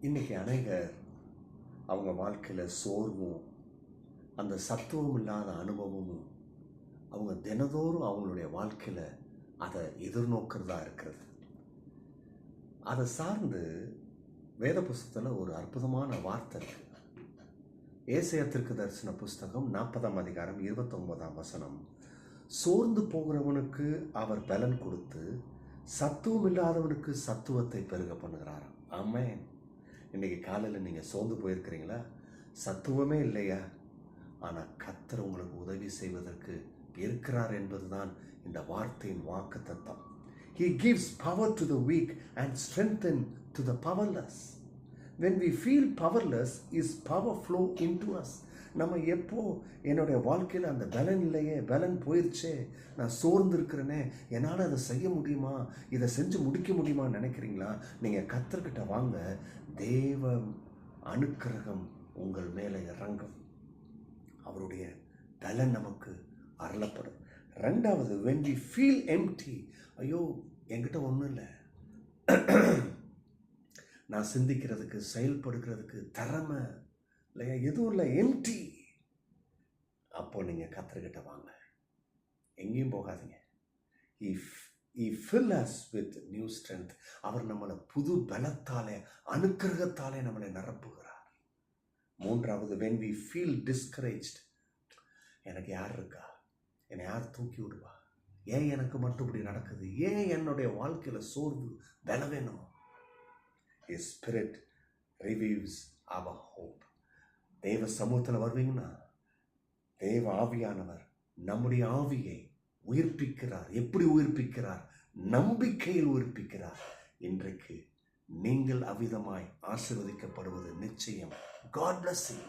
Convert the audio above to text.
இன்றைக்கி அநேகர் அவங்க வாழ்க்கையில் சோர்வும் அந்த சத்துவம் இல்லாத அனுபவமும் அவங்க தினதோறும் அவங்களுடைய வாழ்க்கையில் அதை எதிர்நோக்கிறதா இருக்கிறது. அதை சார்ந்து வேத புஸ்தகத்தில் ஒரு அற்புதமான வார்த்தை இருக்குது. ஏசாயா தீர்க்கதரிசன புஸ்தகம் 40ஆம் அதிகாரம் 29ஆம் வசனம், சோர்ந்து போகிறவனுக்கு அவர் பலன் கொடுத்து சத்துவம் இல்லாதவனுக்கு சத்துவத்தை பெருக பண்ணுகிறார். ஆமென். இன்றைக்கி காலையில் நீங்கள் சோர்ந்து போயிருக்கிறீங்களா? சத்துவமே இல்லையா? ஆனால் கர்த்தர் உங்களுக்கு உதவி செய்வதற்கு இருக்கிறார் என்பதுதான் இந்த வார்த்தையின் வாக்குத்தத்தம். He gives power to the weak and strength to the powerless. When we feel powerless, His power flow into us. நம்ம எப்போ என்னுடைய வாழ்க்கையில் அந்த பலன் இல்லையே, பலன் போயிடுச்சே, நான் சோர்ந்து இருக்கிறேனே, என்னால் அதை செய்ய முடியுமா, இதை செஞ்சு முடிக்க முடியுமா நினைக்கிறீங்களா? நீங்கள் கர்த்தர்கிட்ட வாங்க, தேவ அனுக்கிரகம் உங்கள் மேலே இறங்கும். அவருடைய பலன் நமக்கு அருளப்படும். ரெண்டாவது, when we feel empty, ஐயோ என்கிட்ட ஒன்றும் இல்லை, நான் சிந்திக்கிறதுக்கு செயல்படுகிறதுக்கு திறமை இல்லையா, எதுவும் இல்லை, எம்டி, அப்போ நீங்கள் கர்த்தர்கிட்ட வாங்க, எங்கேயும் போகாதீங்க. He fill us with new strength. அவர் நம்மளை புது பலத்தாலே அனுக்கிரகத்தாலே நம்மளை நிரப்புகிறார். மூன்றாவது, when we feel discouraged, எனக்கு யார் இருக்கா, என்னை யார் தூக்கி விடுவா, ஏன் எனக்கு மட்டும் இப்படி நடக்குது, ஏன் என்னுடைய வாழ்க்கையில் சோர்வு பலவேணும், His Spirit revives our hope. தேவ சமூகத்தில் வருவீங்கன்னா தேவ ஆவியானவர் நம்முடைய ஆவியை உயிர்ப்பிக்கிறார். எப்படி உயிர்ப்பிக்கிறார்? நம்பிக்கையில் உயிர்ப்பிக்கிறார். இன்றைக்கு நீங்கள் அவ்விதமாய் ஆசீர்வதிக்கப்படுவது நிச்சயம். God bless you.